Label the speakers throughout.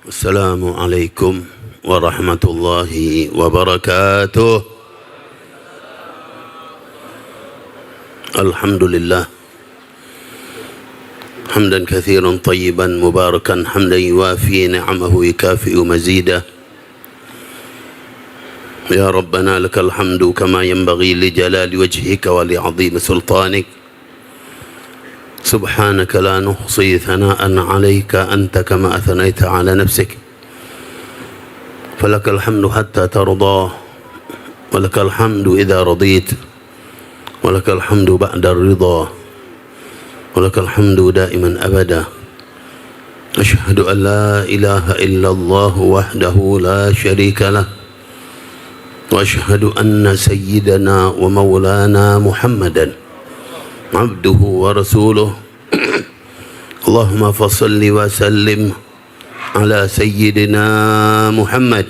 Speaker 1: Assalamualaikum warahmatullahi wabarakatuh. Alhamdulillah hamdan katsiran tayyiban mubarakan hamdan yuwafi ni'amahu yukafi'u mazidah. Ya Rabbana lakal hamdu kama yanbaghi li jalali wajhika wa li 'azimi sultanik. سبحانك لا نحصي ثناء عليك أنت كما أثنيت على نفسك فلك الحمد حتى ترضى ولك الحمد إذا رضيت ولك الحمد بعد الرضا ولك الحمد دائما أبدا. أشهد أن لا إله إلا الله وحده لا شريك له وأشهد أن سيدنا ومولانا محمدا عبده ورسوله. اللهم فصل وسلم على سيدنا محمد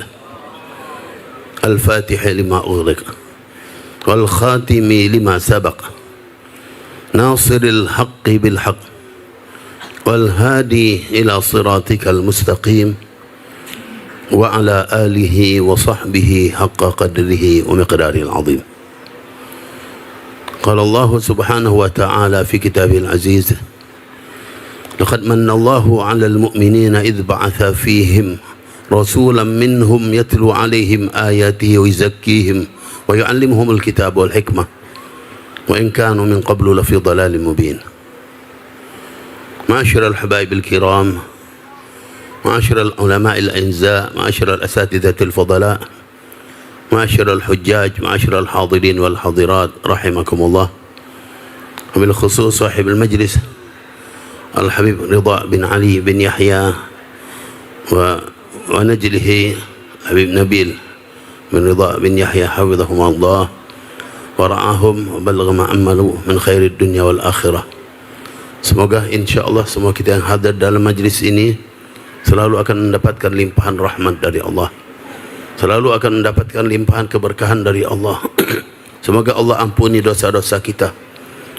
Speaker 1: الفاتح لما أغلق والخاتم لما سبق ناصر الحق بالحق والهادي إلى صراطك المستقيم وعلى آله وصحبه حق قدره ومقداره العظيم. قال الله سبحانه وتعالى في كتابه العزيز: لقد من الله على المؤمنين إذ بعث فيهم رسولا منهم يتلو عليهم آياته ويزكيهم ويعلمهم الكتاب والحكمة وإن كانوا من قبل لفي ضلال مبين. معاشر الحبايب الكرام، معاشر العلماء الأنزاء، معاشر الأساتذة الفضلاء، معاشر الحجاج، معاشر الحاضرين والحاضرات رحمكم الله، وبالخصوص صاحب المجلس الحبيب رضا بن علي بن يحيى ونجله حبيب نبيل بن رضا بن يحيى حفظهم الله ورعاهم وبلغ ما أملوا من خير الدنيا والآخرة. Semoga insyaAllah semua kita yang hadir dalam majlis ini selalu akan mendapatkan limpahan rahmat dari Allah, selalu akan mendapatkan limpahan keberkahan dari Allah. Semoga Allah ampuni dosa-dosa kita,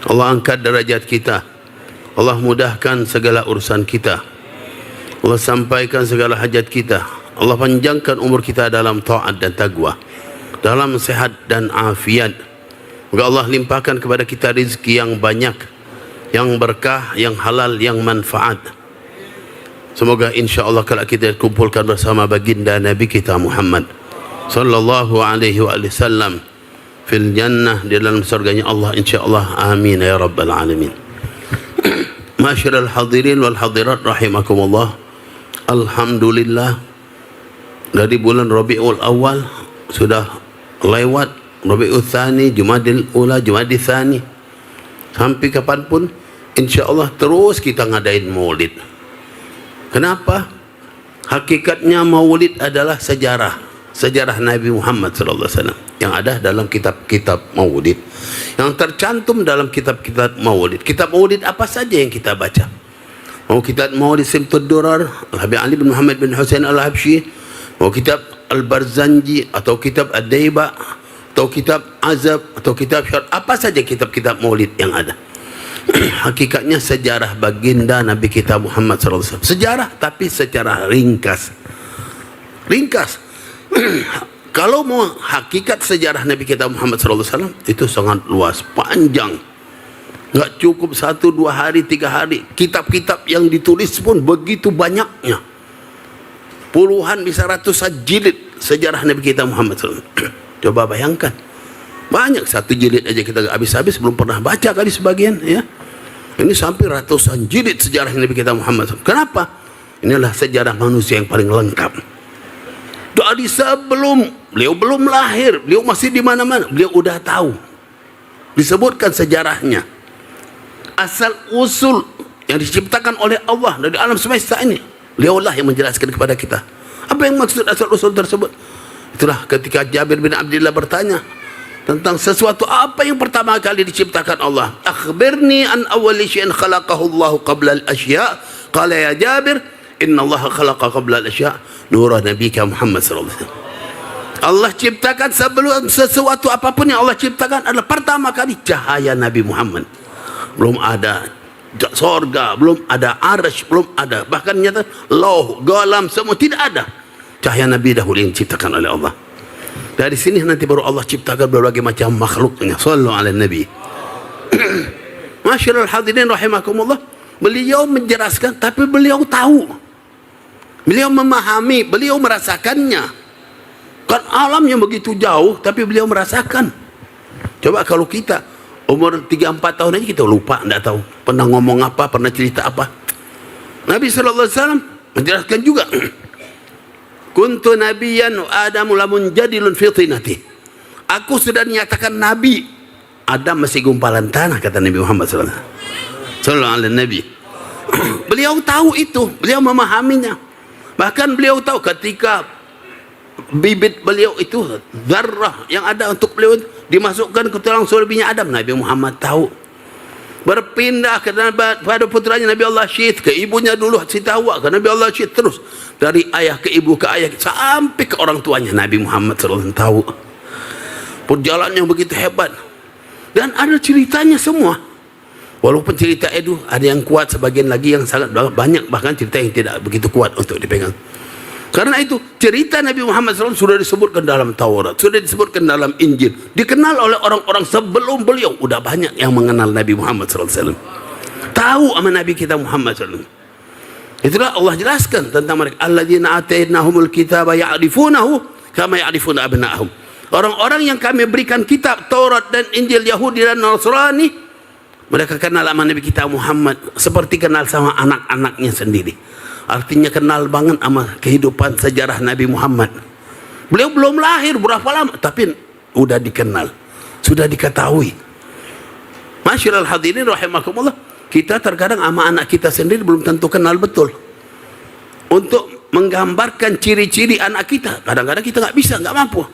Speaker 1: Allah angkat derajat kita, Allah mudahkan segala urusan kita, Allah sampaikan segala hajat kita, Allah panjangkan umur kita dalam taat dan taqwa, dalam sehat dan afiat. Semoga Allah limpahkan kepada kita rezeki yang banyak, yang berkah, yang halal, yang manfaat. Semoga insyaAllah kalau kita kumpulkan bersama baginda Nabi kita Muhammad sallallahu alaihi wasallam fil jannah, di dalam surganya Allah insyaAllah. Amin ya rabbal alamin. Masyarul hadirin wal hadirat rahimakumullah. Alhamdulillah, dari bulan Rabiul Awal sudah lewat, Rabiul Tsani, Jumadil Ula, Jumadil Tsani, sampai kapanpun insyaAllah terus kita ngadain maulid. Kenapa? Hakikatnya maulid adalah sejarah Nabi Muhammad SAW yang ada dalam kitab-kitab maulid, yang tercantum dalam kitab-kitab maulid. Kitab maulid apa saja yang kita baca? Mau kitab maulid Simtud Durar Al-Habib Ali bin Muhammad bin Husain Al-Habsyi, mau kitab Al-Barzanji, atau kitab Ad-Daiba, atau kitab Azab, atau kitab Syar, apa saja kitab-kitab maulid yang ada. Hakikatnya sejarah baginda Nabi kita Muhammad SAW. Sejarah tapi secara ringkas. Kalau mau hakikat sejarah Nabi kita Muhammad SAW itu sangat luas, panjang. Enggak cukup 1, 2 hari, 3 hari. Kitab-kitab yang ditulis pun begitu banyaknya. Puluhan, bisa ratusan jilid sejarah Nabi kita Muhammad SAW. Coba bayangkan. Banyak, 1 jilid aja kita habis-habis belum pernah baca kali sebagian, ya. Ini sampai ratusan jilid sejarah Nabi kita Muhammad SAW. Kenapa? Inilah sejarah manusia yang paling lengkap. Dari sebelum beliau belum lahir, beliau masih di mana-mana, beliau udah tahu. Disebutkan sejarahnya. Asal usul yang diciptakan oleh Allah dari alam semesta ini, beliaulah yang menjelaskan kepada kita. Apa yang maksud asal usul tersebut? Itulah ketika Jabir bin Abdullah bertanya tentang sesuatu apa yang pertama kali diciptakan Allah. Akhbirni an awwali syai'in khalaqahu Allah qabla al-asya'. Qala ya Jabir, inna Allah khalaqa qabla al-asya' nurah nabiyika Muhammad sallallahu alaihi wasallam. Allah ciptakan sebelum sesuatu apapun yang Allah ciptakan adalah pertama kali cahaya Nabi Muhammad. Belum ada sorga belum ada, arasy belum ada, bahkan nyata lauh, galam semua tidak ada. Cahaya Nabi dahulu yang diciptakan oleh Allah. Dari sini nanti baru Allah ciptakan berbagai macam makhluknya. Sallallahu alaihi Nabi. Masyarul hadirin rahimakumullah. Beliau menjelaskan, tapi beliau tahu, beliau memahami, beliau merasakannya. Kan alam yang begitu jauh, tapi beliau merasakan. Coba kalau kita umur 3-4 tahun aja kita lupa, tidak tahu pernah ngomong apa, pernah cerita apa. Nabi SAW menjelaskan juga, kuntu nabiyan Adamu lamun jadilun fi tinati. Aku sudah dinyatakan nabi, Adam masih gumpalan tanah, kata Nabi Muhammad sallallahu alaihi Nabi. Beliau tahu itu, beliau memahaminya. Bahkan beliau tahu ketika bibit beliau itu, zarrah yang ada untuk beliau dimasukkan ke tulang sulbinya Adam, Nabi Muhammad tahu. Berpindah pada putranya Nabi Allah Syith, ke ibunya dulu Siti Hawa, ke Nabi Allah Syith, terus dari ayah ke ibu ke ayah sampai ke orang tuanya Nabi Muhammad SAW tahu. Perjalanan yang begitu hebat dan ada ceritanya semua. Walaupun cerita itu ada yang kuat, sebagian lagi yang sangat banyak, bahkan cerita yang tidak begitu kuat untuk dipegang. Karena itu cerita Nabi Muhammad SAW sudah disebutkan dalam Taurat, sudah disebutkan dalam Injil, dikenal oleh orang-orang sebelum beliau. Udah banyak yang mengenal Nabi Muhammad SAW, tahu sama Nabi kita Muhammad SAW. Itulah Allah jelaskan tentang mereka, alladzina atainahumul kitaba ya'rifunahu kama ya'rifuna abna'ahum. Orang-orang yang kami berikan kitab Taurat dan Injil, Yahudi dan Nasrani, mereka kenal sama Nabi kita Muhammad seperti kenal sama anak-anaknya sendiri. Artinya kenal banget sama kehidupan sejarah Nabi Muhammad. Beliau belum lahir berapa lama, tapi sudah dikenal, sudah diketahui. Masyarul hadirin rahimakumullah. Kita terkadang sama anak kita sendiri belum tentu kenal betul. Untuk menggambarkan ciri-ciri anak kita, kadang-kadang kita nggak bisa, nggak mampu.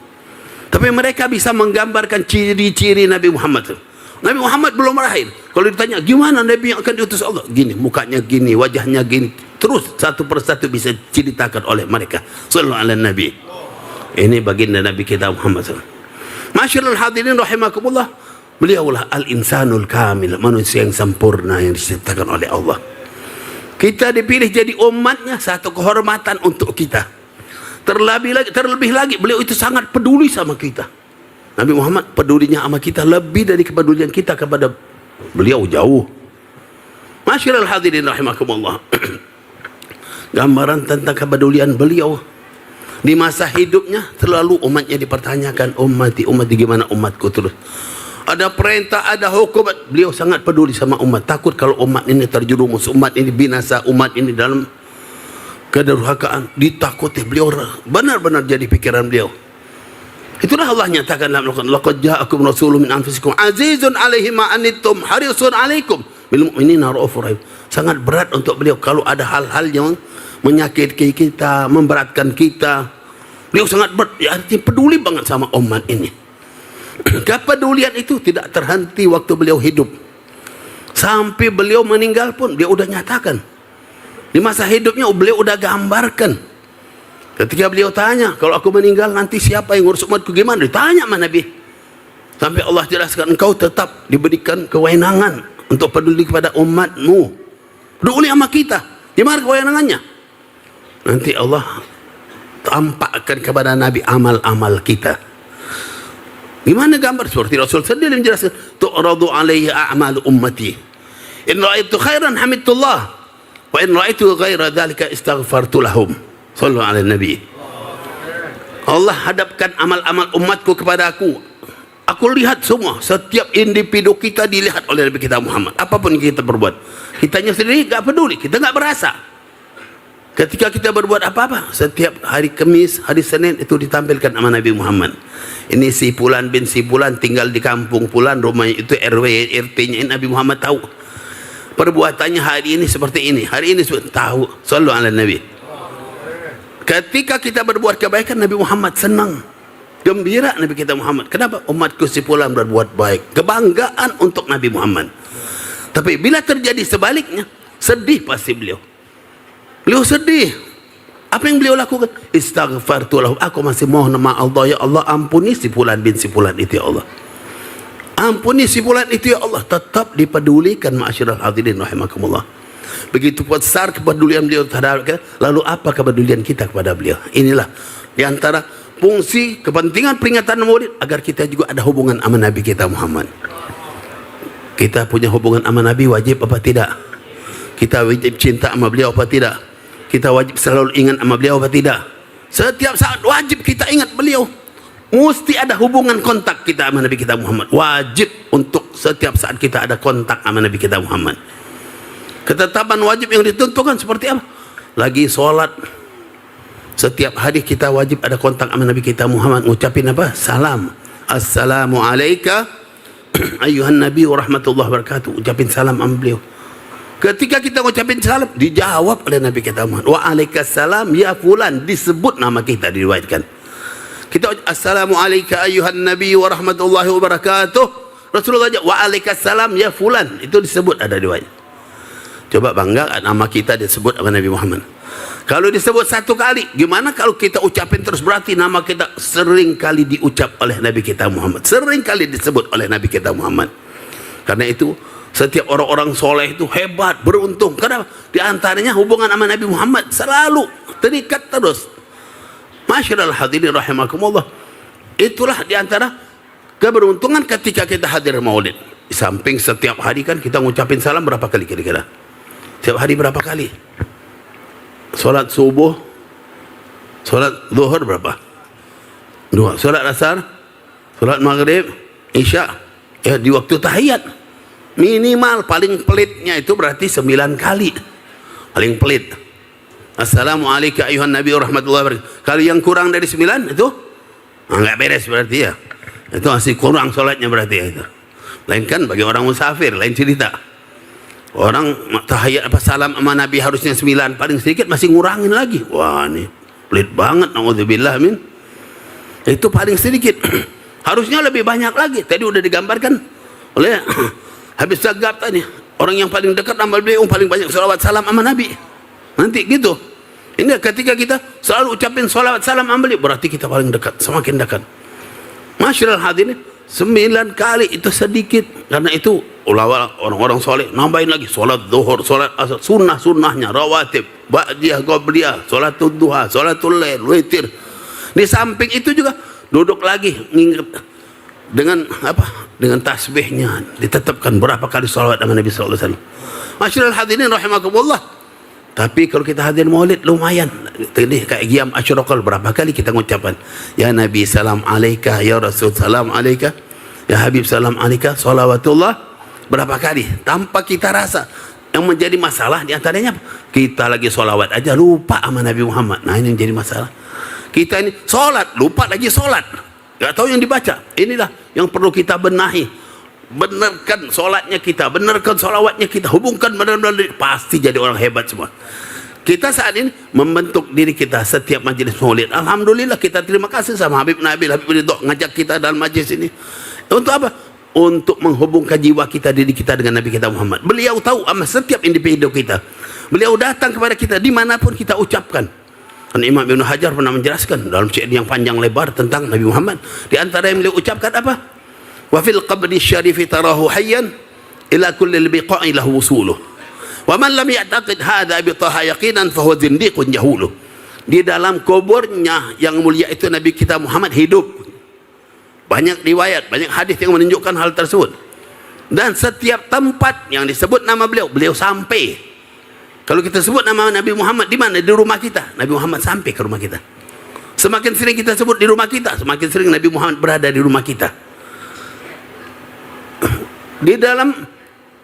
Speaker 1: Tapi mereka bisa menggambarkan ciri-ciri Nabi Muhammad. Nabi Muhammad belum lahir. Kalau ditanya gimana Nabi yang akan diutus Allah, gini, mukanya gini, wajahnya gini, terus satu persatu bisa diceritakan oleh mereka. Sallallahu alaihi Nabi. Ini baginda Nabi kita Muhammad SAW. Masyarul hadirin rahimakumullah. Beliaulah al-insanul kamil, manusia yang sempurna yang diciptakan oleh Allah. Kita dipilih jadi umatnya, satu kehormatan untuk kita. Terlebih lagi beliau itu sangat peduli sama kita. Nabi Muhammad pedulinya sama kita lebih dari kepedulian kita kepada beliau jauh. Masyarul hadirin rahimakumullah. Gambaran tentang kepedulian beliau di masa hidupnya, terlalu umatnya dipertanyakan, ummati gimana umatku, terus ada perintah, ada hukum. Beliau sangat peduli sama umat, takut kalau umat ini terjerumus, umat ini binasa, umat ini dalam kedurhakaan, ditakuti. Beliau benar-benar jadi pikiran beliau. Itulah Allah nyatakan dalam Al-Quran, laqad ja'akum rasulun min anfusikum azizun 'alaihi ma anittum harisun 'alaikum bil mu'minina raufur rahim. Sangat berat untuk beliau kalau ada hal-hal yang menyakiti kita, memberatkan kita. Beliau sangat artinya peduli banget sama umat ini. Kepedulian itu tidak terhenti waktu beliau hidup. Sampai beliau meninggal pun beliau udah nyatakan. Di masa hidupnya beliau udah gambarkan. Ketika beliau tanya, kalau aku meninggal nanti siapa yang ngurus umatku, gimana? Ditanya sama Nabi. Sampai Allah jelaskan, engkau tetap diberikan kewenangan untuk peduli kepada umatmu. Peduli sama kita. Gimana kewenangannya? Nanti Allah tampakkan kepada Nabi amal-amal kita. Gimana gambar? Seperti Rasul sendiri menjelaskan, tu'radu alaihi a'malu ummati. In ra'aitu khairan hamidullah, wa in ra'aitu ghaira dhalika istaghfartu lahum. Sallallahu alaihi Nabi. Allah hadapkan amal-amal umatku kepada aku. Aku lihat semua, setiap individu kita dilihat oleh Nabi kita Muhammad. Apapun kita berbuat, kitanya sendiri gak peduli, kita gak berasa. Ketika kita berbuat apa-apa, setiap hari Kamis, hari Senin itu ditampilkan sama Nabi Muhammad. Ini si Fulan bin si Fulan tinggal di kampung Fulan, rumahnya itu RW, RT-nya Nabi Muhammad tahu. Perbuatannya hari ini seperti ini, hari ini tahu. Sallallahu alaihi Nabi. Ketika kita berbuat kebaikan, Nabi Muhammad senang, gembira Nabi kita Muhammad. Kenapa? Umatku si Fulan berbuat baik. Kebanggaan untuk Nabi Muhammad. Tapi bila terjadi sebaliknya, sedih pasti beliau. Beliau sedih. Apa yang beliau lakukan? Istaghfartu lahum. Aku masih mohon sama Allah, ya Allah ampuni si Fulan bin si Fulan itu, ya Allah. ampuni si fulan itu ya Allah, tetap dipedulikan. Ma'asyiral hadirin rahimakumullah. Begitu besar kepedulian beliau terhadap kita, lalu apa kepedulian kita kepada beliau? Inilah diantara fungsi kepentingan peringatan Maulid, agar kita juga ada hubungan sama Nabi kita Muhammad. Kita punya hubungan sama Nabi wajib apa tidak? Kita wajib cinta sama beliau apa tidak? Kita wajib selalu ingat sama beliau apa tidak? Setiap saat wajib kita ingat beliau. Mesti ada hubungan kontak kita sama Nabi kita Muhammad. Wajib untuk setiap saat kita ada kontak sama Nabi kita Muhammad. Ketetapan wajib yang ditentukan seperti apa? Lagi sholat, setiap hari kita wajib ada kontak sama Nabi kita Muhammad. Ngucapin apa? Salam. Assalamu alayka ayyuhan nabi wa rahmatullahi wabarakatuh. Ucapin salam sama beliau. Ketika kita ngucapin salam, dijawab oleh Nabi kita Muhammad. Wa alaikassalam ya fulan, disebut nama kita, diriwayatkan. Kita assalamu alayka ayyuhan nabi wa rahmatullahi wabarakatuh. Rasulullah aja wa alaikassalam ya fulan, itu disebut, ada riwayat. Coba bangga nama kita disebut sama Nabi Muhammad. Kalau disebut satu kali, gimana kalau kita ucapin terus? Berarti nama kita sering kali diucap oleh Nabi kita Muhammad, sering kali disebut oleh Nabi kita Muhammad. Karena itu setiap orang-orang soleh itu hebat, beruntung. Karena diantaranya hubungan sama Nabi Muhammad selalu terikat terus. Masyaallah hadirin rahimakumullah. Itulah diantara keberuntungan ketika kita hadir maulid. Di samping setiap hari kan kita ngucapin salam berapa kali kira-kira? Setiap hari berapa kali? Salat subuh, salat zuhur berapa? 2. Salat asar, salat maghrib, isya. Ya, di waktu tahiyat. Minimal paling pelitnya itu berarti 9 kali. Paling pelit. Assalamualaikum ayuhan nabi warahmatullahi wabarakatuh. Kalau yang kurang dari 9 itu enggak beres berarti ya. Itu masih kurang sholatnya berarti ya itu. Lain kan bagi orang musafir, lain cerita. Orang tahiyat apa salam sama Nabi harusnya 9, paling sedikit masih ngurangin lagi. Wah, ini pelit banget, naudzubillah min. Itu paling sedikit. Harusnya lebih banyak lagi. Tadi udah digambarkan oleh Habib Sagab tadi. Orang yang paling dekat sama beliau paling banyak salawat salam sama Nabi. Nanti gitu. Ini ketika kita selalu ucapin salawat salam sama beliau, berarti kita paling dekat, semakin dekat. Masyaallah hadirin, 9 kali itu sedikit. Karena itu ulama orang-orang soleh nambahin lagi salat zuhur, salat asar, sunnah-sunnahnya, rawatib, ba'diyah, qabliyah, salatul duha, salatul lail, witir. Di samping itu juga duduk lagi nginget dengan apa? Dengan tasbihnya, ditetapkan berapa kali salawat sama Nabi sallallahu alaihi wasallam. Masyaallah hadirin rahimakumullah. Tapi kalau kita hadir maulid lumayan. Tadi kayak Qiyam Asyrakal berapa kali kita ngucapkan ya Nabi salam alaika, ya Rasul salam alaika, ya Habib salam alaika, salawatullah berapa kali tanpa kita rasa. Yang menjadi masalah diantaranya kita lagi solawat aja lupa sama Nabi Muhammad. Nah ini menjadi masalah. Kita ini solat lupa lagi solat, nggak tahu yang dibaca. Inilah yang perlu kita benahi. Benarkan solatnya kita, benarkan solawatnya kita, hubungkan benar-benar, pasti jadi orang hebat semua. Kita saat ini membentuk diri kita setiap majelis maulid. Alhamdulillah kita terima kasih sama Habib Nabil, Habib Ridho ngajak kita dalam majelis ini. Untuk apa? Untuk menghubungkan jiwa kita, diri kita dengan Nabi kita Muhammad. Beliau tahu sama setiap individu kita. Beliau datang kepada kita dimanapun kita ucapkan. Dan Imam Ibn Hajar pernah menjelaskan dalam syair yang panjang lebar tentang Nabi Muhammad. Di antara yang beliau ucapkan apa? Wa fil qabri syarifi tarahu hayyan ila kulli biqa'i lahu wusuluh. Wa man lam ya'taqid hadha bi taha yaqinan fa huwa zindiqun jahuluh. Di dalam kuburnya yang mulia itu Nabi kita Muhammad hidup. Banyak riwayat, banyak hadis yang menunjukkan hal tersebut. Dan setiap tempat yang disebut nama beliau, beliau sampai. Kalau kita sebut nama Nabi Muhammad di mana? Di rumah kita. Nabi Muhammad sampai ke rumah kita. Semakin sering kita sebut di rumah kita, semakin sering Nabi Muhammad berada di rumah kita. Di dalam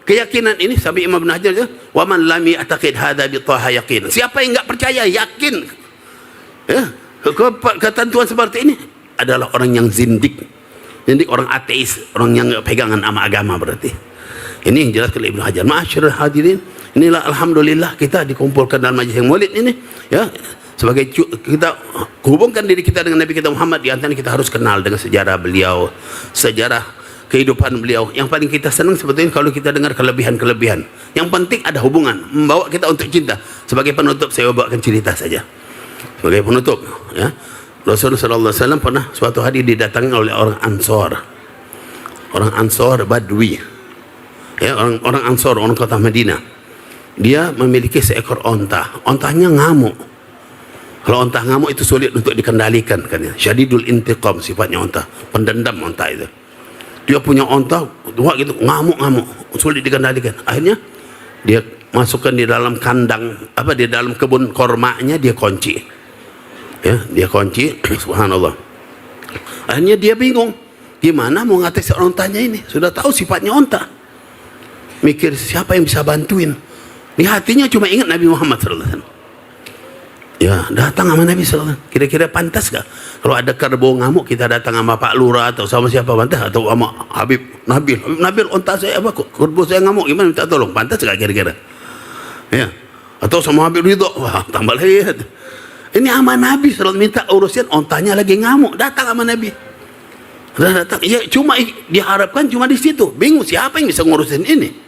Speaker 1: keyakinan ini sampai Imam Ibn Hajar itu, wa man lam ya'taqid hadza bi taha yaqin. Siapa yang enggak percaya, yakin ya, ketentuan seperti ini adalah orang yang zindik. Zindik orang ateis, orang yang pegangan sama agama berarti. Ini yang jelas oleh Ibnu Hajar. Ma'asyiral hadirin, inilah alhamdulillah kita dikumpulkan dalam majelis maulid ini ya. Sebagai kita hubungkan diri kita dengan Nabi kita Muhammad, di antara kita harus kenal dengan sejarah beliau, sejarah kehidupan beliau. Yang paling kita senang sebetulnya kalau kita dengar kelebihan-kelebihan. Yang penting ada hubungan membawa kita untuk cinta. Sebagai penutup saya bawakan cerita saja. Sebagai penutup ya. Rasulullah sallallahu alaihi wasallam pernah suatu hari didatangi oleh orang Ansor. orang Ansor Badui, ya, orang Ansor, orang kota Madinah. Dia memiliki seekor onta. Ontanya ngamuk. Kalau onta ngamuk itu sulit untuk dikendalikan, kan ya. Syadidul intiqam sifatnya onta, pendendam onta itu. Dia punya onta dua gitu, ngamuk, sulit dikendalikan. Akhirnya dia masukkan di dalam kandang, di dalam kebun kormanya, dia kunci. Ya, dia kunci. Subhanallah. Akhirnya dia bingung, gimana mau ngatasi ontanya ini? Sudah tahu sifatnya onta. Mikir siapa yang bisa bantuin. Di hatinya cuma ingat Nabi Muhammad SAW. Ya, datang sama Nabi SAW. Kira-kira pantas gak? Kalau ada kerbau ngamuk, kita datang sama Pak Lurah atau sama siapa, pantas? Atau sama Habib Nabil, onta saya apa? Kerbau saya ngamuk, gimana minta tolong? Pantas gak kira-kira? Ya. Atau sama Habib Ridho, wah tambah lihat. Ini sama Nabi SAW minta urusan, ontanya lagi ngamuk. Datang sama Nabi. Datang. Ya, cuma diharapkan cuma di situ. Bingung siapa yang bisa ngurusin ini?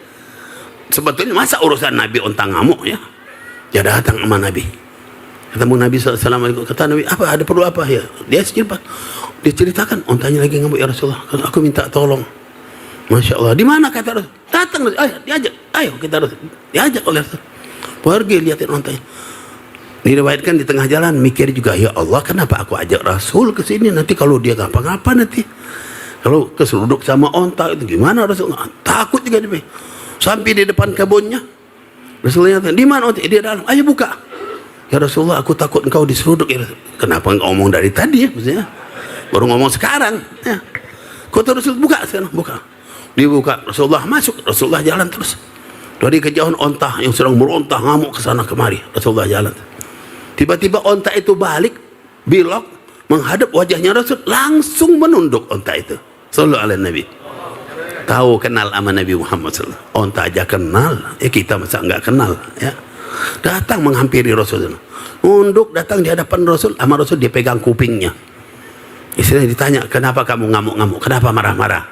Speaker 1: Sebetulnya masa urusan Nabi onta ngamuk, ya? Ya datang sama Nabi. Ketemu Nabi SAW, kata Nabi, ada perlu apa ya? Dia ceritakan, ontanya lagi ngamuk ya Rasulullah. Aku minta tolong. Masya Allah. Di mana kata Rasul? Datang, diajak. Ayo kita Rasul. Diajak oleh Rasul. Pergi lihatin ontanya. Diriwayatkan di tengah jalan mikir juga, ya Allah, kenapa aku ajak Rasul ke sini? Nanti kalau dia ngapa-ngapa nanti, kalau keseruduk sama onta itu gimana Rasul? Takut juga dia. Sampai di depan kebunnya, Rasulullah nyatakan, di mana onta? Dia dalam. Ayo buka. Ya Rasulullah, aku takut engkau diseruduk. Ya, kenapa engkau ngomong dari tadi ya? Maksudnya baru ngomong sekarang. Ya. Kata Rasul, buka sekarang, buka. Dibuka, Rasulullah masuk. Rasulullah jalan terus. Dari kejauhan onta yang sedang merontah ngamuk ke sana kemari. Rasulullah jalan. Tiba-tiba onta itu balik, belok, menghadap wajahnya Rasul, langsung menunduk onta itu. Sallallahu alaihi Nabi. Tahu kenal sama Nabi Muhammad SAW. Onta aja kenal, kita masa enggak kenal, ya. Datang menghampiri Rasul. Nunduk datang di hadapan Rasul, sama Rasul dia pegang kupingnya. Istilahnya ditanya, kenapa kamu ngamuk-ngamuk? Kenapa marah-marah?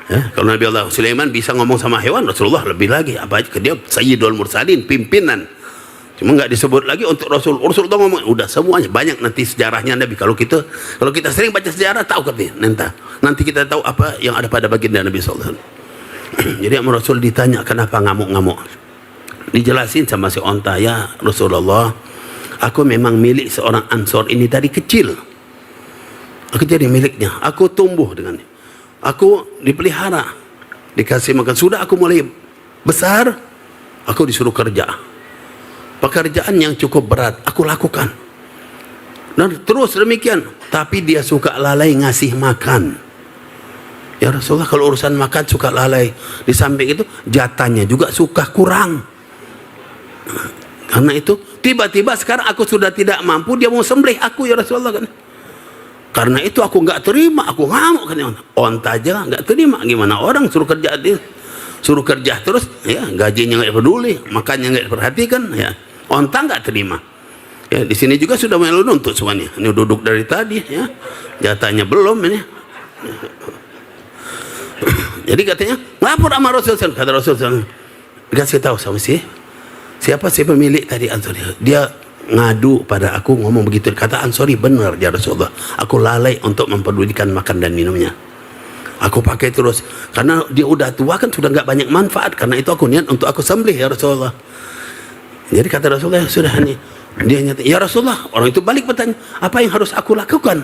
Speaker 1: Ya, kalau Nabi Allah Sulaiman bisa ngomong sama hewan, Rasulullah lebih lagi. Apa aja, dia Sayyidul Mursalin, pimpinan. Cuma nggak disebut lagi untuk Rasul. Rasul itu ngomong, udah semuanya banyak nanti sejarahnya Nabi. Kalau kita sering baca sejarah, tahu katanya. Nanti kita tahu apa yang ada pada baginda Nabi SAW. Jadi sama Rasul ditanya, kenapa ngamuk-ngamuk? Dijelasin sama si onta, ya Rasulullah, aku memang milik seorang Ansor ini dari kecil. Aku jadi miliknya. Aku tumbuh dengannya. Aku dipelihara, dikasih makan. Sudah aku mulai besar, aku disuruh kerja. Pekerjaan yang cukup berat aku lakukan. Dan terus demikian. Tapi dia suka lalai ngasih makan. Ya Rasulullah, kalau urusan makan suka lalai. Di samping itu jatahnya juga suka kurang. Karena itu tiba-tiba sekarang aku sudah tidak mampu, dia mau sembelih aku ya Rasulullah kan. Karena itu aku nggak terima, aku ngamuk kan. Onta aja nggak terima, gimana orang suruh kerja dia? Suruh kerja terus, ya gajinya nggak peduli, makannya nggak diperhatikan, ya. Onta nggak terima. Ya di sini juga sudah mulai nuntut semuanya. Ini duduk dari tadi, ya. Jatahnya belum ini. Jadi katanya lapor sama Rasul. Kata Rasul, dikasih tahu sama siapa si pemilik tadi Ansori. Dia ngadu pada aku, ngomong begitu. Kata Ansori, benar ya Rasulullah, aku lalai untuk mempedulikan makan dan minumnya. Aku pakai terus karena dia udah tua kan, sudah nggak banyak manfaat. Karena itu aku niat untuk aku sembelih ya Rasulullah. Jadi kata Rasulullah, sudah nih. Dia nyata, ya Rasulullah. Orang itu balik bertanya, apa yang harus aku lakukan?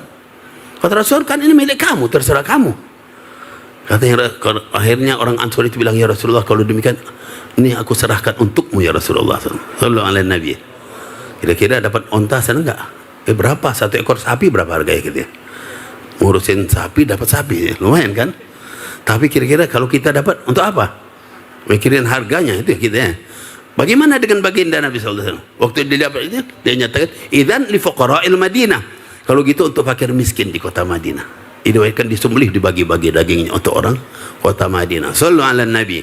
Speaker 1: Kata Rasul, kan ini milik kamu, terserah kamu. Katanya, akhirnya orang Ansor itu bilang, ya Rasulullah, kalau demikian ini aku serahkan untukmu ya Rasulullah sallallahu alaihi Nabi. Kira-kira dapat onta sana enggak? Berapa? Satu ekor sapi berapa harganya gitu ya? Ngurusin sapi dapat sapi, lumayan kan? Tapi kira-kira kalau kita dapat untuk apa? Mikirin harganya itu kita ya. Bagaimana dengan baginda Nabi sallallahu alaihi wasallam? Waktu dia dapat itu, dia nyatakan, "Idzan li fuqara'il Madinah." Kalau gitu untuk fakir miskin di kota Madinah. Diriwayatkan disembelih, dibagi-bagi dagingnya untuk orang kota Madinah. Sallallahu alaihi Nabi.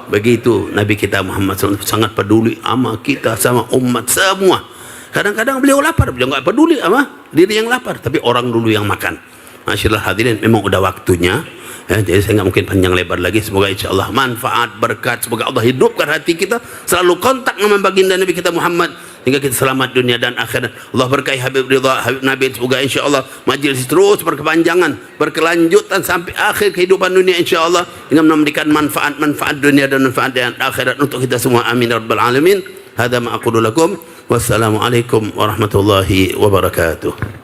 Speaker 1: Begitu Nabi kita Muhammad SAW sangat peduli sama kita, sama umat semua. Kadang-kadang beliau lapar, beliau nggak peduli sama diri yang lapar, tapi orang dulu yang makan. Masyaallah hadirin, memang udah waktunya. Ya, jadi saya nggak mungkin panjang lebar lagi. Semoga insya Allah manfaat, berkat. Semoga Allah hidupkan hati kita selalu kontak dengan baginda Nabi kita Muhammad hingga kita selamat dunia dan akhirat. Allah berkahi Habib Ridha, Habib Nabil, semoga insyaallah majlis terus berkepanjangan, berkelanjutan sampai akhir kehidupan dunia insyaallah, hingga memberikan manfaat dunia dan manfaat akhirat untuk kita semua. Amin ya rabbal alamin. Hadza ma aqulu lakum. Wassalamualaikum warahmatullahi wabarakatuh.